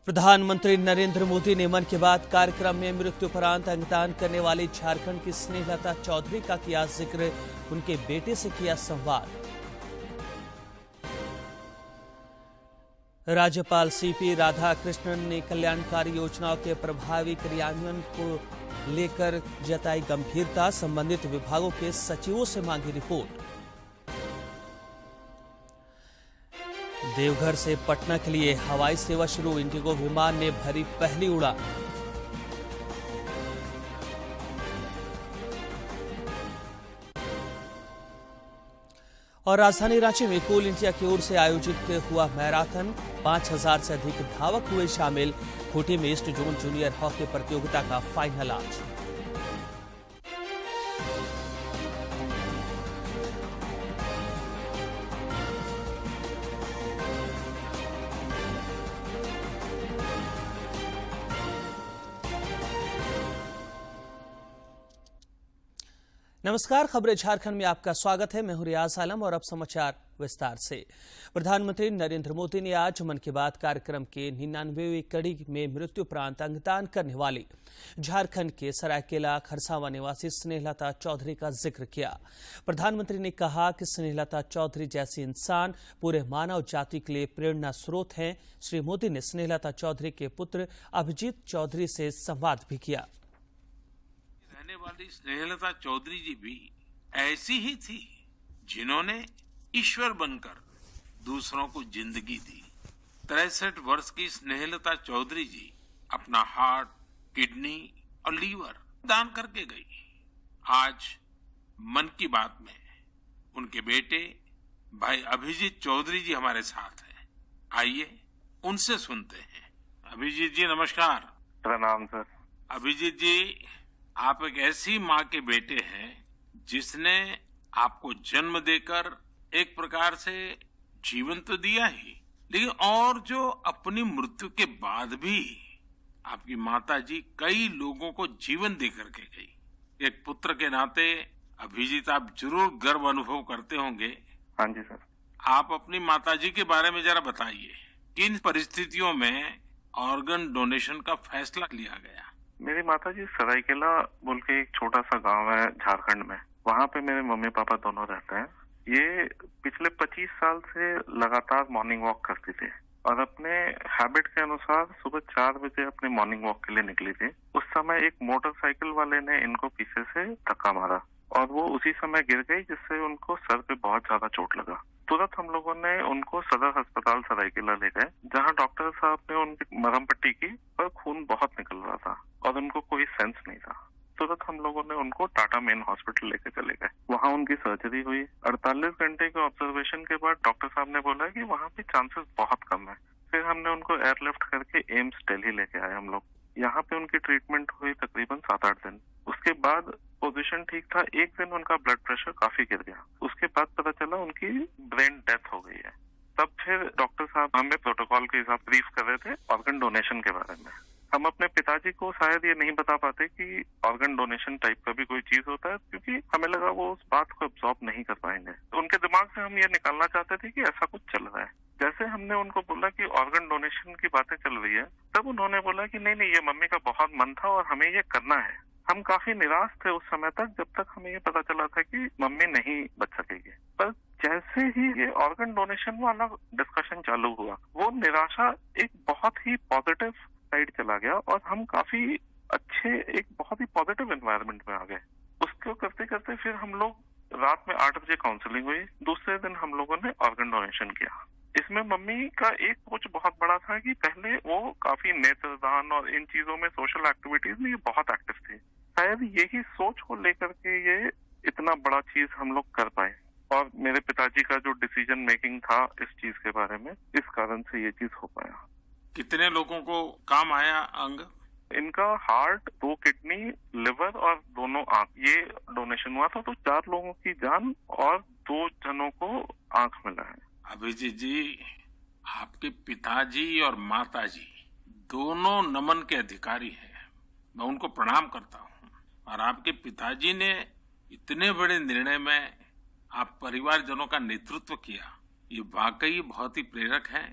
प्रधानमंत्री नरेंद्र मोदी ने मन की बात कार्यक्रम में मृत्युपरांत अंगदान करने वाली झारखंड की स्नेहलता चौधरी का किया जिक्र, उनके बेटे से किया संवाद। राज्यपाल सीपी राधाकृष्णन ने कल्याणकारी योजनाओं के प्रभावी क्रियान्वयन को लेकर जताई गंभीरता, संबंधित विभागों के सचिवों से मांगी रिपोर्ट। देवघर से पटना के लिए हवाई सेवा शुरू, इंडिगो विमान ने भरी पहली उड़ान। और राजधानी रांची में कोल इंडिया की ओर से आयोजित हुआ मैराथन, 5000 से अधिक धावक हुए शामिल। खूंटी में ईस्ट जोन जूनियर हॉकी प्रतियोगिता का फाइनल आज। नमस्कार, खबरें झारखंड में आपका स्वागत है। मैं हूं रियाज आलम और अब समाचार विस्तार से। प्रधानमंत्री नरेंद्र मोदी ने आज मन की बात कार्यक्रम के 99वीं कड़ी में मृत्युपरांत अंगदान करने वाली झारखंड के सरायकेला खरसावां निवासी स्नेहलता चौधरी का जिक्र किया। प्रधानमंत्री ने कहा कि स्नेहलता चौधरी जैसी इंसान पूरे मानव जाति के लिए प्रेरणा स्रोत हैं। श्री मोदी ने स्नेहलता चौधरी के पुत्र अभिजीत चौधरी से संवाद भी किया। वाली स्नेहलता चौधरी जी भी ऐसी ही थी, जिन्होंने ईश्वर बनकर दूसरों को जिंदगी दी। 63 वर्ष की स्नेहलता चौधरी जी अपना हार्ट, किडनी और लीवर दान करके गई। आज मन की बात में उनके बेटे भाई अभिजीत चौधरी जी हमारे साथ हैं। आइए उनसे सुनते हैं। अभिजीत जी नमस्कार। प्रणाम सर। अभिजीत जी, आप एक ऐसी माँ के बेटे हैं जिसने आपको जन्म देकर एक प्रकार से जीवन तो दिया ही, लेकिन और जो अपनी मृत्यु के बाद भी आपकी माता जी कई लोगों को जीवन दे करके गई। एक पुत्र के नाते अभिजीत, आप जरूर गर्व अनुभव करते होंगे। हाँ जी सर। आप अपनी माता जी के बारे में जरा बताइए, किन परिस्थितियों में ऑर्गन डोनेशन का फैसला लिया गया? मेरी माताजी सरायकेला बोल के एक छोटा सा गांव है झारखंड में, वहाँ पे मेरे मम्मी पापा दोनों रहते हैं। ये पिछले 25 साल से लगातार मॉर्निंग वॉक करती थी और अपने हैबिट के अनुसार सुबह 4 बजे अपने मॉर्निंग वॉक के लिए निकली थी। उस समय एक मोटरसाइकिल वाले ने इनको पीछे से धक्का मारा और वो उसी समय गिर गई, जिससे उनको सर पे बहुत ज्यादा चोट लगा। तुरंत हम लोगों ने उनको सदर अस्पताल सरायकेला ले गए, जहाँ डॉक्टर साहब ने उनकी मरहम पट्टी की, पर खून बहुत निकल रहा था और उनको कोई सेंस नहीं था। तुरंत हम लोगों ने उनको टाटा मेन हॉस्पिटल लेके चले गए। वहाँ उनकी सर्जरी हुई। 48 घंटे के ऑब्जर्वेशन के बाद डॉक्टर साहब ने बोला कि वहाँ पे चांसेस बहुत कम है। फिर हमने उनको एयरलिफ्ट करके एम्स दिल्ली लेके आए हम लोग। यहाँ पे उनकी ट्रीटमेंट हुई तकरीबन 7-8 दिन। उसके बाद पोजीशन ठीक था। एक दिन उनका ब्लड प्रेशर काफी गिर गया। उसके बाद पता चला उनकी ब्रेन डेथ हो गई है। तब फिर डॉक्टर साहब हमें प्रोटोकॉल के हिसाब ब्रीफ कर रहे थे ऑर्गन डोनेशन के बारे में। हम अपने पिताजी को शायद ये नहीं बता पाते कि ऑर्गन डोनेशन टाइप का भी कोई चीज होता है, क्योंकि हमें लगा वो उस बात को एब्जॉर्ब नहीं कर पाएंगे। तो उनके दिमाग से हम ये निकालना चाहते थे कि ऐसा कुछ चल रहा है। जैसे हमने उनको बोला कि ऑर्गन डोनेशन की बातें चल रही है, तब उन्होंने बोला कि नहीं, ये मम्मी का बहुत मन था और हमें ये करना है। हम काफी निराश थे उस समय तक, जब तक हमें ये पता चला था कि मम्मी नहीं बच सकेगी। पर जैसे ही ये ऑर्गन डोनेशन वाला डिस्कशन चालू हुआ, वो निराशा एक बहुत ही पॉजिटिव साइड चला गया और हम काफी अच्छे, एक बहुत ही पॉजिटिव एनवायरनमेंट में आ गए। उसको करते करते फिर हम लोग रात में 8 बजे काउंसलिंग हुई। दूसरे दिन हम लोगों ने ऑर्गन डोनेशन किया। इसमें मम्मी का एक सोच बहुत बड़ा था कि पहले वो काफी नेत्रदान और इन चीजों में, सोशल एक्टिविटीज में ये बहुत एक्टिव थी। शायद यही सोच को लेकर के ये इतना बड़ा चीज हम लोग कर पाए, और मेरे पिताजी का जो डिसीजन मेकिंग था इस चीज के बारे में, इस कारण से ये चीज हो पाया। कितने लोगों को काम आया अंग? इनका हार्ट, 2 किडनी, लिवर और दोनों आंख, ये डोनेशन हुआ था। तो 4 लोगों की जान और 2 जनों को आंख मिला है। अभिजीत जी, आपके पिताजी और माताजी दोनों नमन के अधिकारी हैं। मैं उनको प्रणाम करता हूँ। और आपके पिताजी ने इतने बड़े निर्णय में आप परिवारजनों का नेतृत्व किया, ये वाकई बहुत ही प्रेरक है।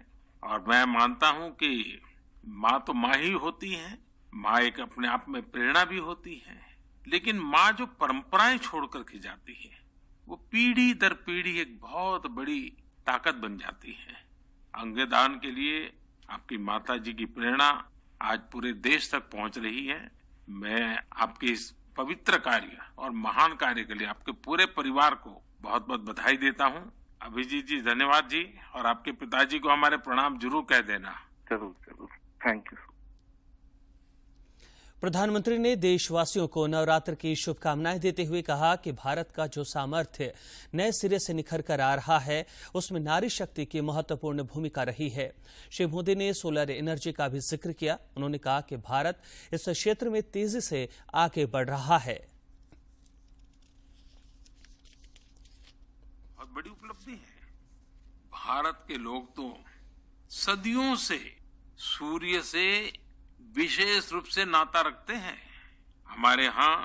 और मैं मानता हूँ कि माँ तो माँ ही होती है, माँ एक अपने आप में प्रेरणा भी होती है, लेकिन माँ जो परंपराएं छोड़ करके जाती है वो पीढ़ी दर पीढ़ी एक बहुत बड़ी ताकत बन जाती है। अंगदान के लिए आपकी माता जी की प्रेरणा आज पूरे देश तक पहुंच रही है। मैं आपके इस पवित्र कार्य और महान कार्य के लिए आपके पूरे परिवार को बहुत बहुत बधाई देता हूं। अभिजीत जी धन्यवाद जी, और आपके पिताजी को हमारे प्रणाम जरूर कह देना। जरूर जरूर, थैंक यू। प्रधानमंत्री ने देशवासियों को नवरात्र की शुभकामनाएं देते हुए कहा कि भारत का जो सामर्थ्य नए सिरे से निखर कर आ रहा है उसमें नारी शक्ति की महत्वपूर्ण भूमिका रही है। श्री मोदी ने सोलर एनर्जी का भी जिक्र किया। उन्होंने कहा कि भारत इस क्षेत्र में तेजी से आगे बढ़ रहा है। बहुत बड़ी उपलब्धि है। भारत के लोग तो सदियों से सूर्य से विशेष रूप से नाता रखते हैं। हमारे यहाँ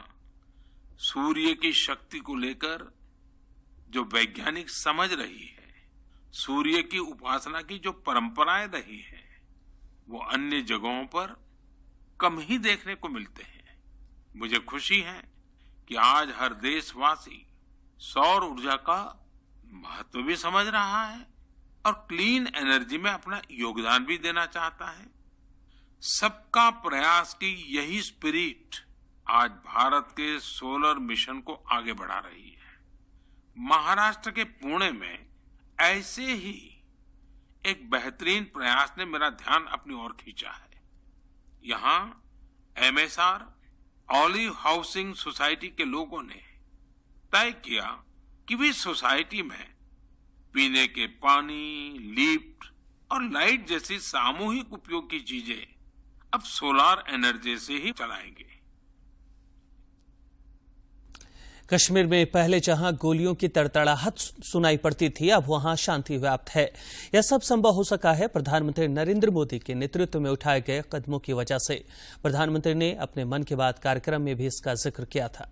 सूर्य की शक्ति को लेकर जो वैज्ञानिक समझ रही है, सूर्य की उपासना की जो परंपराएं रही है, वो अन्य जगहों पर कम ही देखने को मिलते हैं। मुझे खुशी है कि आज हर देशवासी सौर ऊर्जा का महत्व भी समझ रहा है और क्लीन एनर्जी में अपना योगदान भी देना चाहता है। सबका प्रयास की यही स्पिरिट आज भारत के सोलर मिशन को आगे बढ़ा रही है। महाराष्ट्र के पुणे में ऐसे ही एक बेहतरीन प्रयास ने मेरा ध्यान अपनी ओर खींचा है। यहाँ MSR ऑलिव हाउसिंग सोसाइटी के लोगों ने तय किया कि वे सोसाइटी में पीने के पानी, लिफ्ट और लाइट जैसी सामूहिक उपयोग की चीजें अब सोलार एनर्जी से ही चलाएंगे। कश्मीर में पहले जहां गोलियों की तड़तड़ाहट सुनाई पड़ती थी, अब वहां शांति व्याप्त है। यह सब संभव हो सका है प्रधानमंत्री नरेंद्र मोदी के नेतृत्व में उठाए गए कदमों की वजह से। प्रधानमंत्री ने अपने मन की बात कार्यक्रम में भी इसका जिक्र किया था।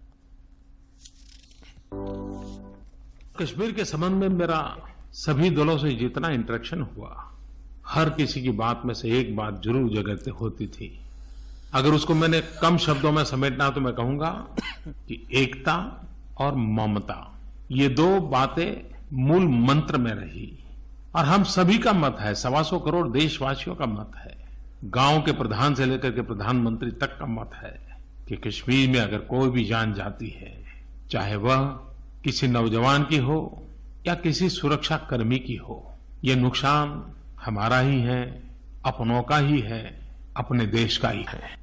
कश्मीर के संबंध में मेरा सभी दलों से जितना इंटरेक्शन हुआ, हर किसी की बात में से एक बात जरूर जगह होती थी। अगर उसको मैंने कम शब्दों में समेटना तो मैं कहूंगा कि एकता और ममता, ये दो बातें मूल मंत्र में रही। और हम सभी का मत है, 125 करोड़ देशवासियों का मत है, गांव के प्रधान से लेकर के प्रधानमंत्री तक का मत है कि कश्मीर में अगर कोई भी जान जाती है, चाहे वह किसी नौजवान की हो या किसी सुरक्षा कर्मी की हो, ये नुकसान हमारा ही है, अपनों का ही है, अपने देश का ही है।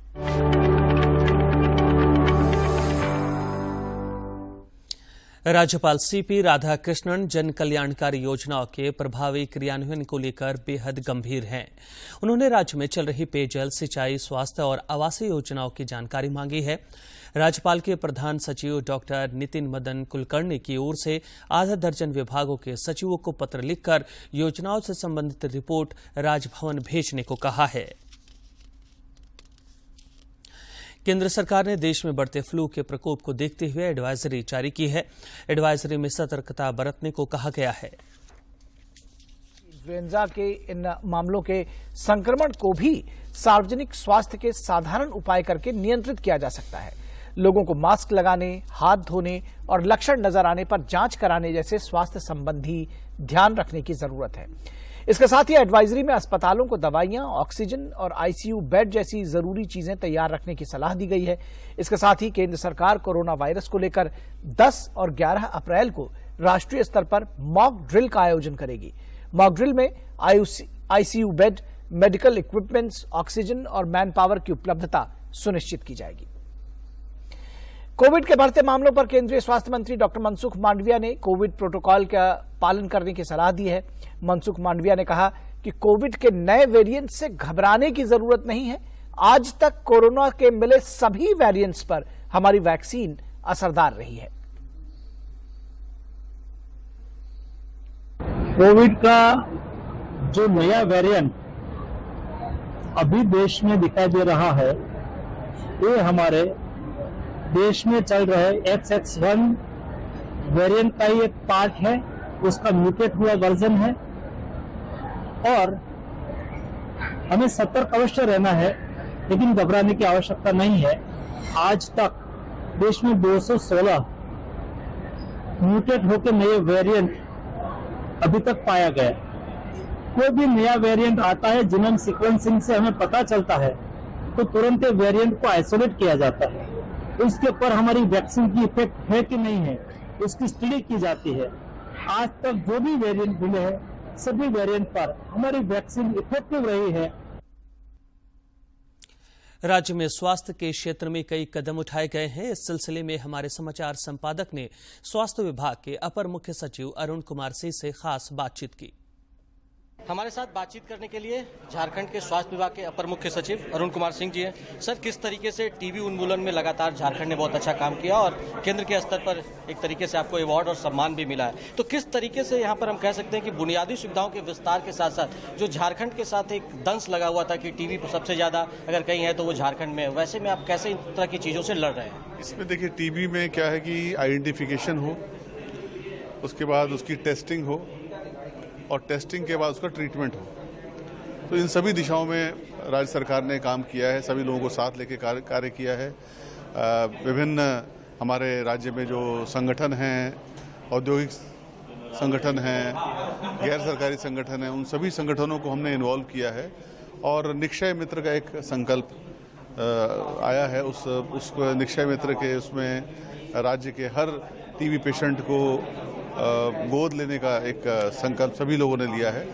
राज्यपाल सीपी राधाकृष्णन जन कल्याणकारी योजनाओं के प्रभावी क्रियान्वयन को लेकर बेहद गंभीर हैं। उन्होंने राज्य में चल रही पेयजल, सिंचाई, स्वास्थ्य और आवासीय योजनाओं की जानकारी मांगी है। राज्यपाल के प्रधान सचिव डॉक्टर नितिन मदन कुलकर्णी की ओर से आधा दर्जन विभागों के सचिवों को पत्र लिखकर योजनाओं से संबंधित रिपोर्ट राजभवन भेजने को कहा है। केंद्र सरकार ने देश में बढ़ते फ्लू के प्रकोप को देखते हुए एडवाइजरी जारी की है। एडवाइजरी में सतर्कता बरतने को कहा गया है। इन्फ्लुएंजा के इन मामलों के संक्रमण को भी सार्वजनिक स्वास्थ्य के साधारण उपाय करके नियंत्रित किया जा सकता है। लोगों को मास्क लगाने, हाथ धोने और लक्षण नजर आने पर जांच कराने जैसे स्वास्थ्य संबंधी ध्यान रखने की जरूरत है। इसके साथ ही एडवाइजरी में अस्पतालों को दवाइयां, ऑक्सीजन और आईसीयू बेड जैसी जरूरी चीजें तैयार रखने की सलाह दी गई है। इसके साथ ही केंद्र सरकार कोरोना वायरस को लेकर 10 और 11 अप्रैल को राष्ट्रीय स्तर पर मॉक ड्रिल का आयोजन करेगी। मॉक ड्रिल में ICU bed, medical equipments, oxygen और मैन पावर की उपलब्धता सुनिश्चित की जाएगी। कोविड के बढ़ते मामलों पर केंद्रीय स्वास्थ्य मंत्री डॉक्टर मनसुख मांडविया ने कोविड प्रोटोकॉल का पालन करने की सलाह दी है। मनसुख मांडविया ने कहा कि कोविड के नए वेरिएंट से घबराने की जरूरत नहीं है। आज तक कोरोना के मिले सभी वेरिएंट्स पर हमारी वैक्सीन असरदार रही है। कोविड का जो नया वेरिएंट अभी देश में दिखाई दे रहा है, ये हमारे देश में चल रहे XX1 वेरिएंट का ही एक पार्ट है, उसका म्यूटेट हुआ वर्जन है। और हमें सतर्क अवश्य रहना है, लेकिन घबराने की आवश्यकता नहीं है। आज तक देश में 216 म्यूटेट होकर नए वेरिएंट अभी तक पाया गया। कोई भी नया वेरिएंट आता है, जीनोम सीक्वेंसिंग से हमें पता चलता है, तो तुरंत वेरिएंट को आइसोलेट किया जाता है। उसके ऊपर हमारी वैक्सीन की इफेक्ट है कि नहीं है, उसकी स्टडी की जाती है। आज तक जो भी वेरिएंट मिले हैं, सभी वेरिएंट पर हमारी वैक्सीन इफेक्टिव रही है। राज्य में स्वास्थ्य के क्षेत्र में कई कदम उठाए गए हैं। इस सिलसिले में हमारे समाचार संपादक ने स्वास्थ्य विभाग के अपर मुख्य सचिव अरुण कुमार सिंह से खास बातचीत की। हमारे साथ बातचीत करने के लिए झारखंड के स्वास्थ्य विभाग के अपर मुख्य सचिव अरुण कुमार सिंह जी हैं। सर, किस तरीके से टीबी उन्मूलन में लगातार झारखंड ने बहुत अच्छा काम किया और केंद्र के स्तर पर एक तरीके से आपको अवार्ड और सम्मान भी मिला है, तो किस तरीके से यहाँ पर हम कह सकते हैं कि बुनियादी सुविधाओं के विस्तार के साथ साथ जो झारखंड के साथ एक दंश लगा हुआ था कि टीबी सबसे ज्यादा अगर कहीं है तो वो झारखंड में है, वैसे में आप कैसे इन तरह की चीजों से लड़ रहे हैं? इसमें देखिए, टीबी में क्या है कि आइडेंटिफिकेशन हो, उसके बाद उसकी टेस्टिंग हो और टेस्टिंग के बाद उसका ट्रीटमेंट हो। तो इन सभी दिशाओं में राज्य सरकार ने काम किया है, सभी लोगों को साथ लेके कार्य किया है। विभिन्न हमारे राज्य में जो संगठन हैं, औद्योगिक संगठन हैं, गैर सरकारी संगठन हैं, उन सभी संगठनों को हमने इन्वॉल्व किया है और निक्षय मित्र का एक संकल्प आया है। उस निक्षय मित्र के उसमें राज्य के हर टीबी पेशेंट को गोद लेने का एक संकल्प सभी लोगों ने लिया है,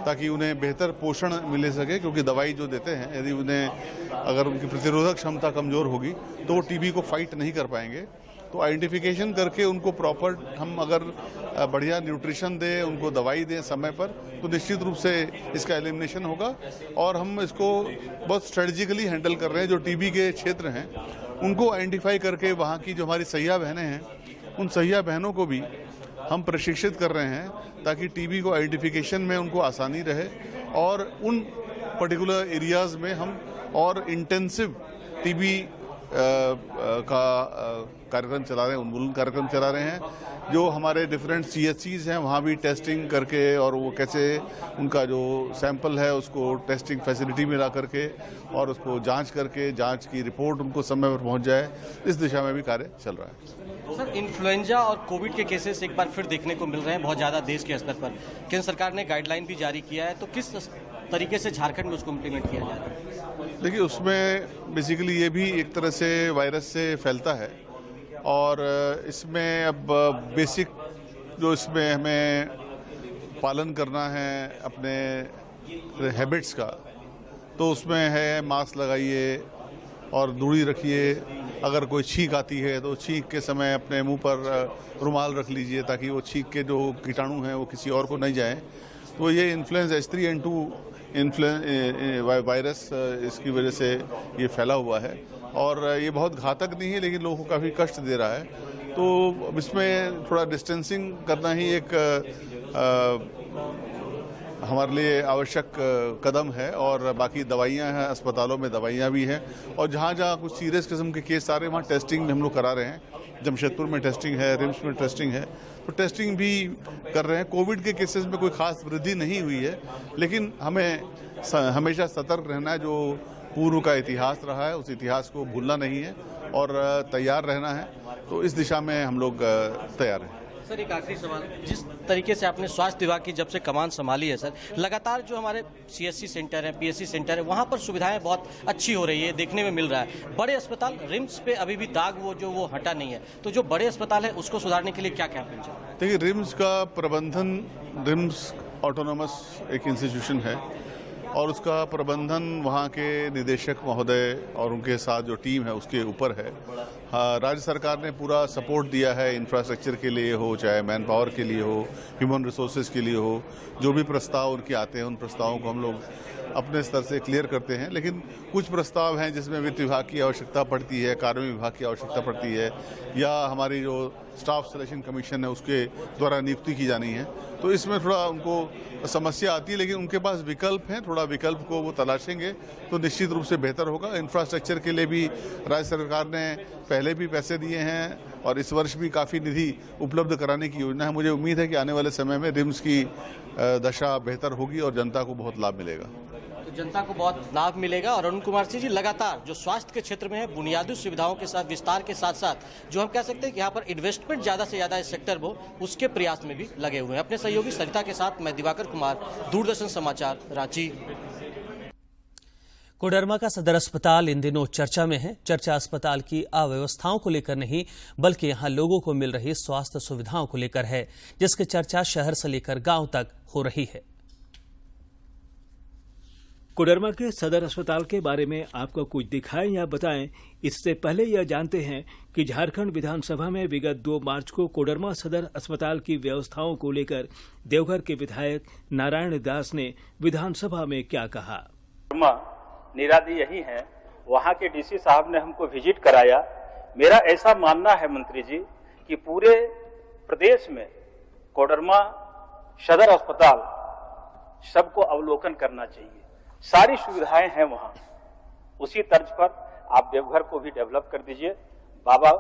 ताकि उन्हें बेहतर पोषण मिले सके। क्योंकि दवाई जो देते हैं, यदि उन्हें अगर उनकी प्रतिरोधक क्षमता कमज़ोर होगी तो वो टीबी को फाइट नहीं कर पाएंगे। तो आइडेंटिफिकेशन करके उनको प्रॉपर हम अगर बढ़िया न्यूट्रिशन दें, उनको दवाई दें समय पर, तो निश्चित रूप से इसका एलिमिनेशन होगा। और हम इसको बहुत स्ट्रेटजिकली हैंडल कर रहे हैं। जो टीबी के क्षेत्र हैं उनको आइडेंटिफाई करके वहाँ की जो हमारी सैया बहनें हैं, उन सैया बहनों को भी हम प्रशिक्षित कर रहे हैं, ताकि टीबी को आइडेंटिफिकेशन में उनको आसानी रहे और उन पर्टिकुलर एरियाज़ में हम और इंटेंसिव टीबी का कार्यक्रम चला रहे हैं, उन्मूलन कार्यक्रम चला रहे हैं। जो हमारे डिफरेंट CHCs हैं, वहाँ भी टेस्टिंग करके और वो कैसे उनका जो सैंपल है उसको टेस्टिंग फैसिलिटी में ला करके और उसको जांच करके जांच की रिपोर्ट उनको समय पर पहुँच जाए, इस दिशा में भी कार्य चल रहा है। सर, इन्फ्लुएंजा और कोविड के केसेस एक बार फिर देखने को मिल रहे हैं बहुत ज़्यादा देश के स्तर पर। केंद्र सरकार ने गाइडलाइन भी जारी किया है, तो किस तरीके से झारखंड में उसको इम्प्लीमेंट किया जा रहा है? देखिए, उसमें बेसिकली ये भी एक तरह से वायरस से फैलता है और इसमें अब बेसिक जो इसमें हमें पालन करना है अपने हैबिट्स का, तो उसमें है मास्क लगाइए और दूरी रखिए। अगर कोई छींक आती है तो छींक के समय अपने मुंह पर रुमाल रख लीजिए, ताकि वो छींक के जो कीटाणु हैं वो किसी और को नहीं जाए। तो ये इन्फ्लुएंजा H3N2 वायरस, इसकी वजह से ये फैला हुआ है और ये बहुत घातक नहीं है, लेकिन लोगों को काफ़ी कष्ट दे रहा है। तो इसमें थोड़ा डिस्टेंसिंग करना ही एक हमारे लिए आवश्यक कदम है। और बाकी दवाइयां हैं, अस्पतालों में दवाइयां भी हैं और जहां जहां कुछ सीरियस किस्म के केस आ रहे हैं वहाँ टेस्टिंग भी हम लोग करा रहे हैं। जमशेदपुर में टेस्टिंग है, रिम्स में टेस्टिंग है, तो टेस्टिंग भी कर रहे हैं। कोविड के केसेस में कोई खास वृद्धि नहीं हुई है, लेकिन हमें हमेशा सतर्क रहना है। जो पूर्व का इतिहास रहा है उस इतिहास को भूलना नहीं है और तैयार रहना है। तो इस दिशा में हम लोग तैयार हैं। सर, एक आखिरी सवाल, जिस तरीके से आपने स्वास्थ्य विभाग की जब से कमान संभाली है सर, लगातार जो हमारे CHC सेंटर है, PSC सेंटर है, वहाँ पर सुविधाएं बहुत अच्छी हो रही है, देखने में मिल रहा है। बड़े अस्पताल, रिम्स पे अभी भी दाग वो हटा नहीं है, तो जो बड़े अस्पताल है उसको सुधारने के लिए क्या क्या करना चाहिए? देखिए, रिम्स का प्रबंधन, रिम्स ऑटोनोमस एक इंस्टीट्यूशन है और उसका प्रबंधन वहाँ के निदेशक महोदय और उनके साथ जो टीम है उसके ऊपर है। हाँ, राज्य सरकार ने पूरा सपोर्ट दिया है, इंफ्रास्ट्रक्चर के लिए हो, चाहे मैन पावर के लिए हो, ह्यूमन रिसोर्सेज के लिए हो। जो भी प्रस्ताव उनके आते हैं उन प्रस्तावों को हम लोग अपने स्तर से क्लियर करते हैं। लेकिन कुछ प्रस्ताव हैं जिसमें वित्त विभाग की आवश्यकता पड़ती है, कार्मिक विभाग की आवश्यकता पड़ती है, या हमारी जो स्टाफ सिलेक्शन कमीशन है उसके द्वारा नियुक्ति की जानी है। तो इसमें थोड़ा उनको समस्या आती है, लेकिन उनके पास विकल्प हैं। थोड़ा विकल्प को वो तलाशेंगे तो निश्चित रूप से बेहतर होगा। इंफ्रास्ट्रक्चर के लिए भी राज्य सरकार ने पहले भी पैसे दिए हैं और इस वर्ष भी काफ़ी निधि उपलब्ध कराने की योजना है। मुझे उम्मीद है कि आने वाले समय में रिम्स की दशा बेहतर होगी और जनता को बहुत लाभ मिलेगा। तो जनता को बहुत लाभ मिलेगा। और अरुण कुमार सिंह जी लगातार जो स्वास्थ्य के क्षेत्र में है, बुनियादी सुविधाओं के साथ विस्तार के साथ साथ जो हम कह सकते हैं कि यहाँ पर इन्वेस्टमेंट ज्यादा से ज्यादा इस सेक्टर में उसके प्रयास में भी लगे हुए हैं। अपने सहयोगी सरिता के साथ मैं दिवाकर कुमार, दूरदर्शन समाचार, रांची। कोडरमा का सदर अस्पताल इन दिनों चर्चा में है। चर्चा अस्पताल की अव्यवस्थाओं को लेकर नहीं, बल्कि यहां लोगों को मिल रही स्वास्थ्य सुविधाओं को लेकर है, जिसकी चर्चा शहर से लेकर गांव तक हो रही है। कोडरमा के सदर अस्पताल के बारे में आपको कुछ दिखाएं या बताएं, इससे पहले यह जानते हैं कि झारखंड विधानसभा में विगत 2 मार्च को कोडरमा सदर अस्पताल की व्यवस्थाओं को लेकर देवघर के विधायक नारायण दास ने विधानसभा में क्या कहा। निरादी यही है, वहाँ के डीसी साहब ने हमको विजिट कराया। मेरा ऐसा मानना है मंत्री जी कि पूरे प्रदेश में कोडरमा सदर अस्पताल सबको अवलोकन करना चाहिए। सारी सुविधाएं हैं वहाँ, उसी तर्ज पर आप देवघर को भी डेवलप कर दीजिए। बाबा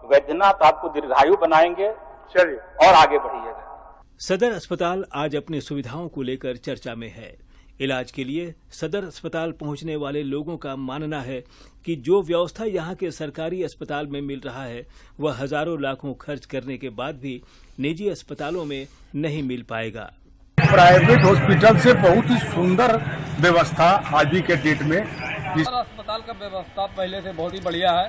वैद्यनाथ आपको दीर्घायु बनाएंगे, चलिए और आगे बढ़िएगा। सदर अस्पताल आज अपनी सुविधाओं को लेकर चर्चा में है। इलाज के लिए सदर अस्पताल पहुंचने वाले लोगों का मानना है कि जो व्यवस्था यहां के सरकारी अस्पताल में मिल रहा है वह हजारों लाखों खर्च करने के बाद भी निजी अस्पतालों में नहीं मिल पाएगा। प्राइवेट हॉस्पिटल से बहुत ही सुंदर व्यवस्था आज भी के डेट में। अस्पताल का व्यवस्था पहले से बहुत ही बढ़िया है।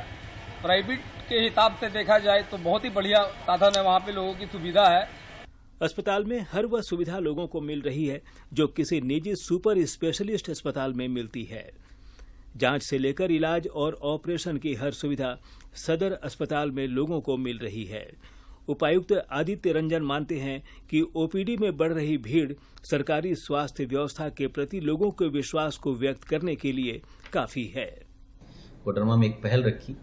प्राइवेट के हिसाब से देखा जाए तो बहुत ही बढ़िया साधन है, वहाँ पे लोगों की सुविधा है। अस्पताल में हर वह सुविधा लोगों को मिल रही है जो किसी निजी सुपर स्पेशलिस्ट अस्पताल में मिलती है। जांच से लेकर इलाज और ऑपरेशन की हर सुविधा सदर अस्पताल में लोगों को मिल रही है। उपायुक्त आदित्य रंजन मानते हैं कि ओपीडी में बढ़ रही भीड़ सरकारी स्वास्थ्य व्यवस्था के प्रति लोगों के विश्वास को व्यक्त करने के लिए काफी है। कोडरमा में एक पहल रखी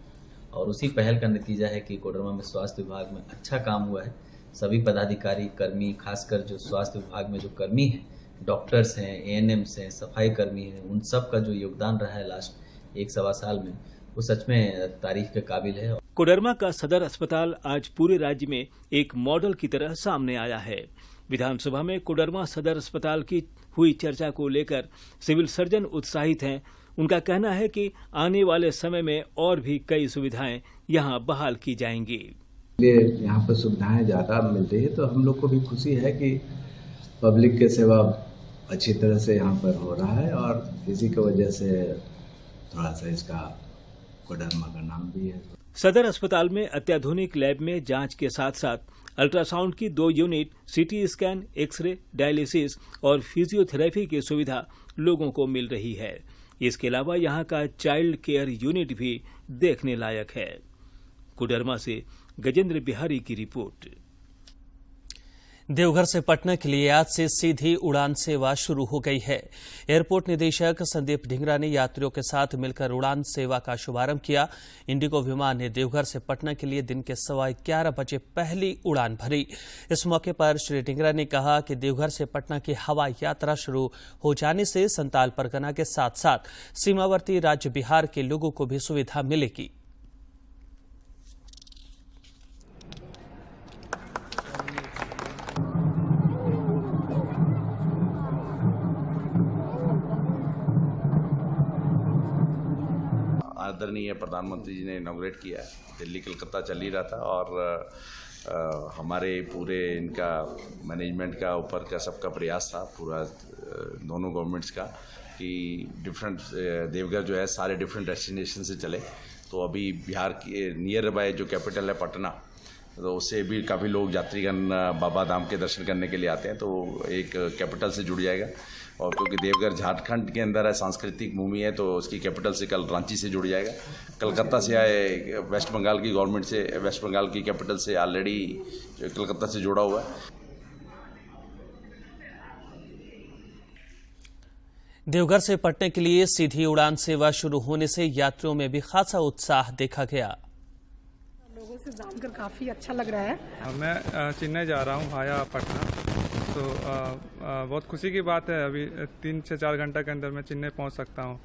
और उसी पहल का नतीजा है कि कोडरमा में स्वास्थ्य विभाग में अच्छा काम हुआ है। सभी पदाधिकारी, कर्मी, खासकर जो स्वास्थ्य विभाग में जो कर्मी हैं, डॉक्टर्स हैं, एएनएम्स हैं, सफाई कर्मी हैं, उन सब का जो योगदान रहा है लास्ट 1-1.25 साल में, वो सच में तारीफ के काबिल है। कोडरमा का सदर अस्पताल आज पूरे राज्य में एक मॉडल की तरह सामने आया है। विधानसभा में कोडरमा सदर अस्पताल की हुई चर्चा को लेकर सिविल सर्जन उत्साहित हैं। उनका कहना है कि आने वाले समय में और भी कई सुविधाएं यहां बहाल की जाएंगी। यहाँ पर सुविधाएं ज़्यादा मिल रही है तो हम लोग को भी खुशी है कि पब्लिक के सेवा अच्छी तरह से यहाँ पर हो रहा है और इसी की वजह से थोड़ा सा इसका कोडरमा का नाम भी है। सदर अस्पताल में अत्याधुनिक लैब में जांच के साथ साथ अल्ट्रासाउंड की 2 unit, CT scan, x ray, dialysis और फिजियोथेरेपी की सुविधा लोगों को मिल रही है। इसके अलावा यहाँ का चाइल्ड केयर यूनिट भी देखने लायक है। कोडरमा से गजेंद्र बिहारी की रिपोर्ट। देवघर से पटना के लिए आज से सीधी उड़ान सेवा शुरू हो गई है। एयरपोर्ट निदेशक संदीप ढिंगरा ने यात्रियों के साथ मिलकर उड़ान सेवा का शुभारंभ किया। इंडिगो विमान ने देवघर से पटना के लिए दिन के 11:15 बजे पहली उड़ान भरी। इस मौके पर श्री ढिंगरा ने कहा कि देवघर से पटना की हवाई यात्रा शुरू हो जाने से संताल परगना के साथ साथ सीमावर्ती राज्य बिहार के लोगों को भी सुविधा मिलेगी। आदरणीय प्रधानमंत्री जी ने इनॉग्रेट किया है। दिल्ली कलकत्ता चल ही रहा था और हमारे पूरे इनका मैनेजमेंट का ऊपर का सबका प्रयास था, पूरा दोनों गवर्नमेंट्स का, कि डिफरेंट देवघर जो है सारे डिफरेंट डेस्टिनेशन से चले। तो अभी बिहार के नियर बाय जो कैपिटल है पटना, तो उससे भी काफ़ी लोग यात्रीगण बाबा धाम के दर्शन करने के लिए आते हैं, तो एक कैपिटल से जुड़ जाएगा। और क्योंकि देवघर झारखंड के अंदर है, सांस्कृतिक भूमि है, तो उसकी कैपिटल से कल रांची से जुड़ जाएगा। कलकत्ता से आए, वेस्ट बंगाल की गवर्नमेंट से, वेस्ट बंगाल की कैपिटल से ऑलरेडी कलकत्ता से जुड़ा हुआ है। देवघर से पटना के लिए सीधी उड़ान सेवा शुरू होने से यात्रियों में भी खासा उत्साह देखा गया। लोगों से जानकर काफी अच्छा लग रहा है। मैं चेन्नई जा रहा हूँ हाया पटना, तो बहुत खुशी की बात है। अभी 3 से 4 घंटा के अंदर मैं चेन्नई पहुँच सकता हूँ।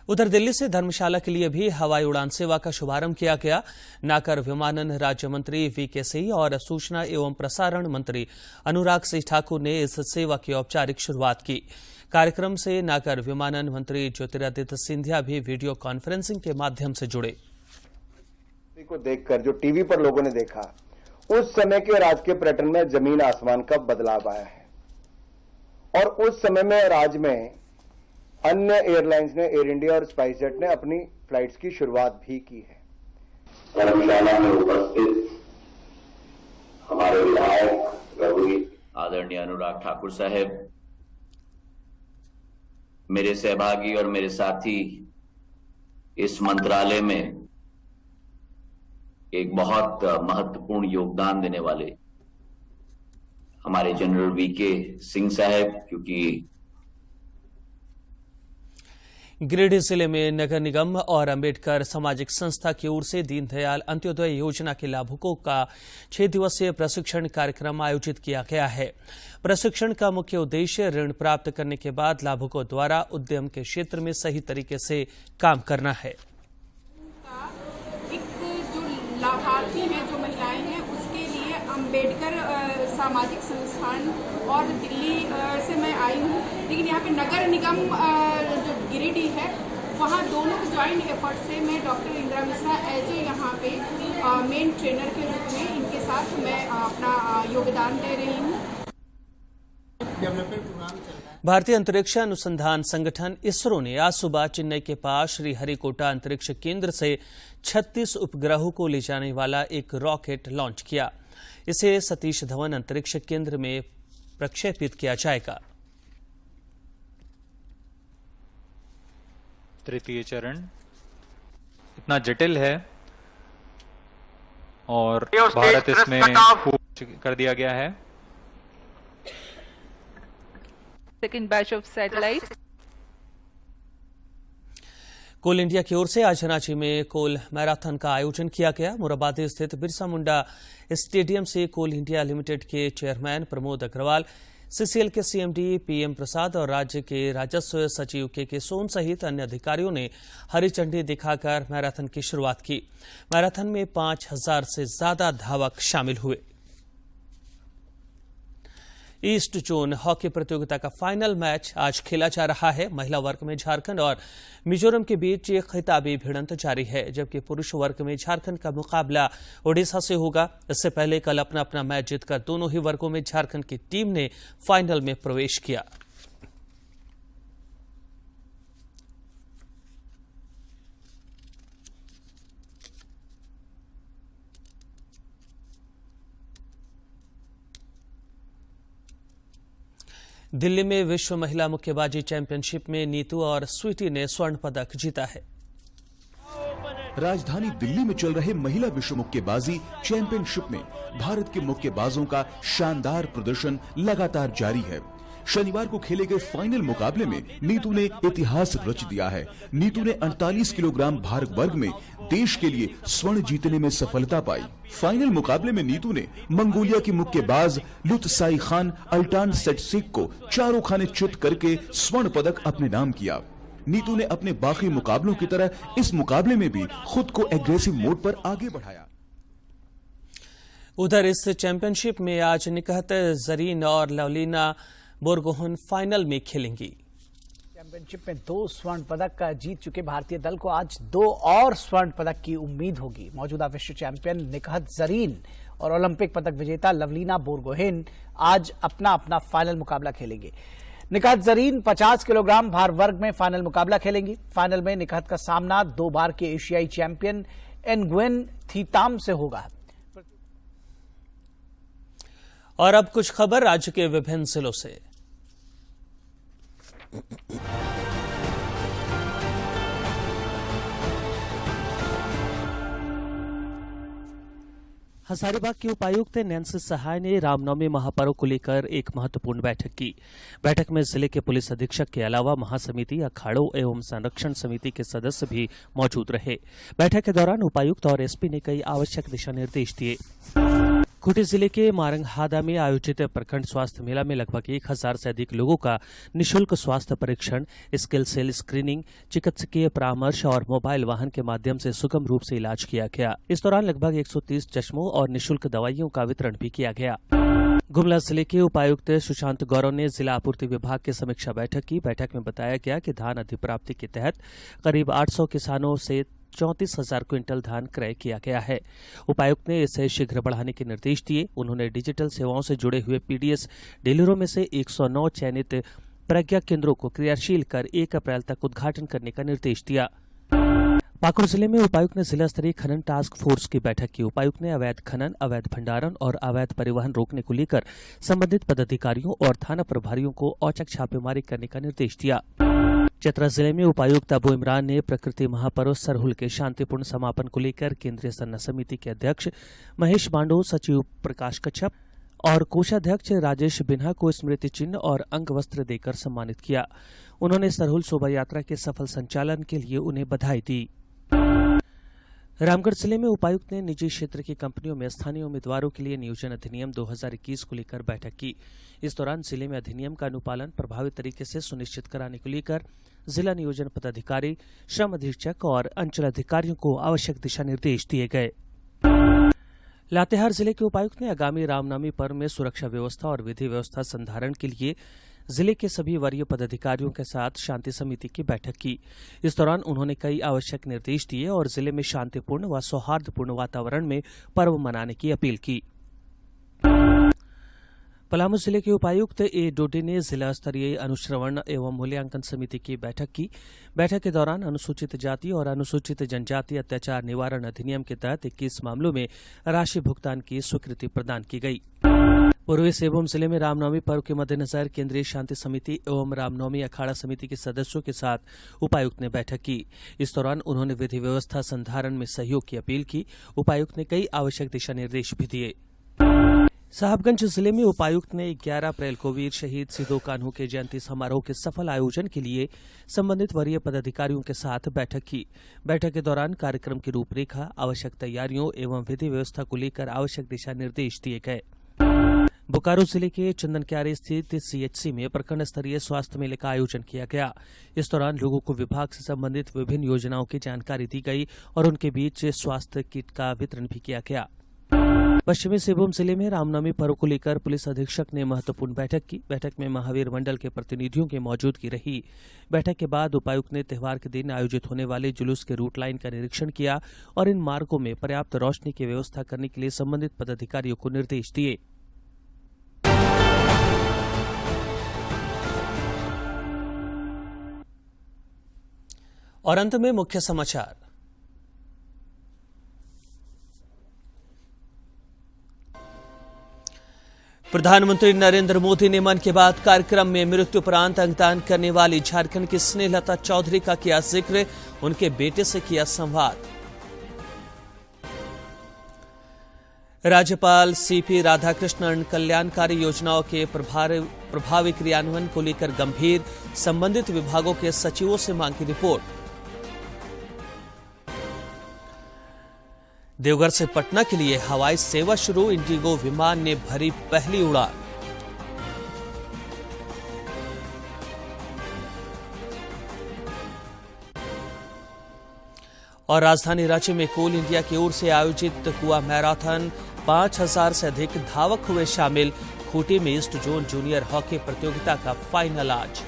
उधर दिल्ली से धर्मशाला के लिए भी हवाई उड़ान सेवा का शुभारंभ किया गया। नागर विमानन राज्य मंत्री वीके सिंह और सूचना एवं प्रसारण मंत्री अनुराग सिंह ठाकुर ने इस सेवा की औपचारिक शुरुआत की। कार्यक्रम से नागर विमानन मंत्री ज्योतिरादित्य सिंधिया भी वीडियो कॉन्फ्रेंसिंग के माध्यम से जुड़े। को देखकर जो टीवी पर लोगों ने देखा, उस समय के और आज के पर्यटन में जमीन आसमान का बदलाव आया है। और उस समय में और आज में अन्य एयरलाइंस ने, एयर इंडिया और स्पाइस जेट ने अपनी फ्लाइट्स की शुरुआत भी की है। धर्मशाला में उपस्थित हमारे विधायक आदरणीय अनुराग ठाकुर साहब, मेरे सहभागी और मेरे साथी इस मंत्रालय में एक बहुत महत्वपूर्ण योगदान देने वाले हमारे जनरल वीके सिंह साहब, क्योंकि गिरिडीह जिले में नगर निगम और अंबेडकर सामाजिक संस्था की ओर से दीनदयाल अंत्योदय योजना के लाभुकों का 6 दिवसीय प्रशिक्षण कार्यक्रम आयोजित किया गया है। प्रशिक्षण का मुख्य उद्देश्य ऋण प्राप्त करने के बाद लाभुकों द्वारा उद्यम के क्षेत्र में सही तरीके से काम करना है। लाभार्थी हैं, जो महिलाएं हैं, उसके लिए अंबेडकर सामाजिक संस्थान और दिल्ली से मैं आई हूँ, लेकिन यहाँ पे नगर निगम जो गिरिडीह है, वहाँ दोनों के ज्वाइंट एफर्ट से मैं doctor Indira Mishra as a यहाँ पे मेन ट्रेनर के रूप में इनके साथ मैं अपना योगदान दे रही हूँ। भारतीय अंतरिक्ष अनुसंधान संगठन इसरो ने आज सुबह चेन्नई के पास श्रीहरिकोटा अंतरिक्ष केंद्र से 36 उपग्रहों को ले जाने वाला एक रॉकेट लॉन्च किया। इसे सतीश धवन अंतरिक्ष केंद्र में प्रक्षेपित किया जाएगा। तृतीय चरण इतना जटिल है और भारत इसमें कर दिया गया है। Second batch of satellites. Coal India की ओर से आज रांची में कोल मैराथन का आयोजन किया गया। मोराबादी स्थित बिरसा मुंडा स्टेडियम से कोल इंडिया लिमिटेड के चेयरमैन प्रमोद अग्रवाल, सीसीएल के सीएमडी पीएम प्रसाद और राज्य के राजस्व सचिव के सोन सहित अन्य अधिकारियों ने हरी झंडी दिखाकर मैराथन की शुरुआत की। मैराथन में 5000 से ज्यादा धावक शामिल हुए। ईस्ट जोन हॉकी प्रतियोगिता का फाइनल मैच आज खेला जा रहा है। महिला वर्ग में झारखंड और मिजोरम के बीच खिताबी भिड़ंत जारी है, जबकि पुरुष वर्ग में झारखंड का मुकाबला ओडिशा से होगा। इससे पहले कल अपना अपना मैच जीतकर दोनों ही वर्गों में झारखंड की टीम ने फाइनल में प्रवेश किया। दिल्ली में विश्व महिला मुक्केबाजी चैंपियनशिप में नीतू और स्वीटी ने स्वर्ण पदक जीता है। राजधानी दिल्ली में चल रहे महिला विश्व मुक्केबाजी चैंपियनशिप में भारत के मुक्केबाजों का शानदार प्रदर्शन लगातार जारी है। शनिवार को खेले गए फाइनल मुकाबले में नीतू ने इतिहास रच दिया है। नीतू ने 48 किलोग्राम भार वर्ग में देश के लिए स्वर्ण जीतने में सफलता पाई। फाइनल मुकाबले में नीतू ने मंगोलिया की मुक्केबाज लुत्साई खान अल्टान सेटसिक को चारों खाने चित करके स्वर्ण पदक अपने नाम किया। नीतू ने अपने बाकी मुकाबलों की तरह इस मुकाबले में भी खुद को एग्रेसिव मोड पर आगे बढ़ाया। उधर इस चैंपियनशिप में आज निकहत जरीन और लवलीना बोरगोहन फाइनल में खेलेंगी। चैंपियनशिप में 2 स्वर्ण पदक जीत चुके भारतीय दल को आज 2 और स्वर्ण पदक की उम्मीद होगी। मौजूदा विश्व चैंपियन निकहत जरीन और ओलंपिक पदक विजेता लवलीना बोरगोहेन आज अपना अपना फाइनल मुकाबला खेलेंगे। निकहत जरीन 50 किलोग्राम भार वर्ग में फाइनल मुकाबला खेलेंगी। फाइनल में निकहत का सामना 2 बार के एशियाई चैंपियन एनगुएन थीताम से होगा। और अब कुछ खबर राज्य के विभिन्न जिलों से। हजारीबाग के उपायुक्त नैन्सी सहाय ने रामनवमी महापर्व को लेकर एक महत्वपूर्ण बैठक की। बैठक में जिले के पुलिस अधीक्षक के अलावा महासमिति, अखाड़ों एवं संरक्षण समिति के सदस्य भी मौजूद रहे। बैठक के दौरान उपायुक्त और एसपी ने कई आवश्यक दिशा निर्देश दिए। खूंटी जिले के मारंगहादा में आयोजित प्रखंड स्वास्थ्य मेला में लगभग 1000 से अधिक लोगों का निःशुल्क स्वास्थ्य परीक्षण, स्किल सेल स्क्रीनिंग, चिकित्सकीय परामर्श और मोबाइल वाहन के माध्यम से सुगम रूप से इलाज किया गया। इस दौरान लगभग 130 चश्मों और निःशुल्क दवाइयों का वितरण भी किया गया। गुमला जिले के उपायुक्त सुशांत गौरव ने जिला आपूर्ति विभाग की समीक्षा बैठक की। बैठक में बताया गया कि धान अधिप्राप्ति के तहत करीब 800 किसानों से 34,000 क्विंटल धान क्रय किया गया है। उपायुक्त ने इसे शीघ्र बढ़ाने के निर्देश दिए। उन्होंने डिजिटल सेवाओं से जुड़े हुए पीडीएस डीलरों में से 109 चयनित प्रज्ञा केंद्रों को क्रियाशील कर 1 अप्रैल तक उद्घाटन करने का निर्देश दिया। पाकुड़ जिले में उपायुक्त ने जिला स्तरीय खनन टास्क फोर्स की बैठक की। उपायुक्त ने अवैध खनन, अवैध भंडारण और अवैध परिवहन रोकने को लेकर संबंधित पदाधिकारियों और थाना प्रभारियों को औचक छापेमारी करने का निर्देश दिया। चतरा जिले में उपायुक्त अबू इमरान ने प्रकृति महापर्व सरहुल के शांतिपूर्ण समापन को लेकर केंद्रीय सन्ना समिति के अध्यक्ष महेश मांडो, सचिव प्रकाश कच्छप और कोषाध्यक्ष राजेश बिन्हा को स्मृति चिन्ह और अंग वस्त्र देकर सम्मानित किया। उन्होंने सरहुल शोभा यात्रा के सफल संचालन के लिए उन्हें बधाई दी। रामगढ़ जिले में उपायुक्त ने निजी क्षेत्र की कंपनियों में स्थानीय उम्मीदवारों के लिए नियोजन अधिनियम 2021 को लेकर बैठक की। इस दौरान जिले में अधिनियम का अनुपालन प्रभावी तरीके से सुनिश्चित कराने को लेकर जिला नियोजन पदाधिकारी, श्रम अधीक्षक और अंचल अधिकारियों को आवश्यक दिशा निर्देश दिए गए। लातेहार जिले के उपायुक्त ने आगामी रामनवमी पर्व में सुरक्षा व्यवस्था और विधि व्यवस्था संधारण के लिए जिले के सभी वरीय पदाधिकारियों के साथ शांति समिति की बैठक की। इस दौरान उन्होंने कई आवश्यक निर्देश दिए और जिले में शांतिपूर्ण व सौहार्दपूर्ण वातावरण में पर्व मनाने की अपील की। पलामू जिले के उपायुक्त ए डोडी ने जिला स्तरीय अनुश्रवण एवं मूल्यांकन समिति की बैठक की। बैठक के दौरान अनुसूचित जाति और अनुसूचित जनजाति अत्याचार निवारण अधिनियम के तहत 21 मामलों में राशि भुगतान की स्वीकृति प्रदान की गई। पूर्वी सिंहभूम जिले में रामनवमी पर्व के मद्देनजर केंद्रीय शांति समिति एवं रामनवमी अखाड़ा समिति के सदस्यों के साथ उपायुक्त ने बैठक की। इस दौरान उन्होंने विधि व्यवस्था संधारण में सहयोग की अपील की। उपायुक्त ने कई आवश्यक दिशा निर्देश भी दिए। साहबगंज जिले में उपायुक्त ने 11 अप्रैल को वीर शहीद सिदो कान्हू के जयंती समारोह के सफल आयोजन के लिए संबंधित वरीय पदाधिकारियों के साथ बैठक की। बैठक के दौरान कार्यक्रम की रूपरेखा, आवश्यक तैयारियों एवं विधि व्यवस्था को लेकर आवश्यक दिशा निर्देश दिए गए। बोकारो जिले के चंदनक्यारी स्थित सीएचसी में प्रखंड स्तरीय स्वास्थ्य मेले का आयोजन किया गया। इस दौरान लोगों को विभाग से संबंधित विभिन्न योजनाओं की जानकारी दी गई और उनके बीच स्वास्थ्य किट का वितरण भी किया गया। पश्चिमी सिंहभूम जिले में रामनवमी पर्व को लेकर पुलिस अधीक्षक ने महत्वपूर्ण बैठक की। बैठक में महावीर मंडल के प्रतिनिधियों की मौजूदगी रही। बैठक के बाद उपायुक्त ने त्योहार के दिन आयोजित होने वाले जुलूस के रूट लाइन का निरीक्षण किया और इन मार्गों में पर्याप्त रोशनी की व्यवस्था करने के लिए संबंधित पदाधिकारियों को निर्देश दिए। और अंत में मुख्य समाचार। प्रधानमंत्री नरेंद्र मोदी ने मन की बात कार्यक्रम में मृत्युपरांत अंगदान करने वाली झारखंड की स्नेहलता चौधरी का किया जिक्र, उनके बेटे से किया संवाद। राज्यपाल सीपी राधाकृष्णन कल्याणकारी योजनाओं के प्रभावी क्रियान्वयन को लेकर गंभीर, संबंधित विभागों के सचिवों से मांगी रिपोर्ट। देवघर से पटना के लिए हवाई सेवा शुरू, इंडिगो विमान ने भरी पहली उड़ान। और राजधानी रांची में कोल इंडिया की ओर से आयोजित हुआ मैराथन, 5000 से अधिक धावक हुए शामिल। खूंटी में ईस्ट जोन जूनियर हॉकी प्रतियोगिता का फाइनल आज।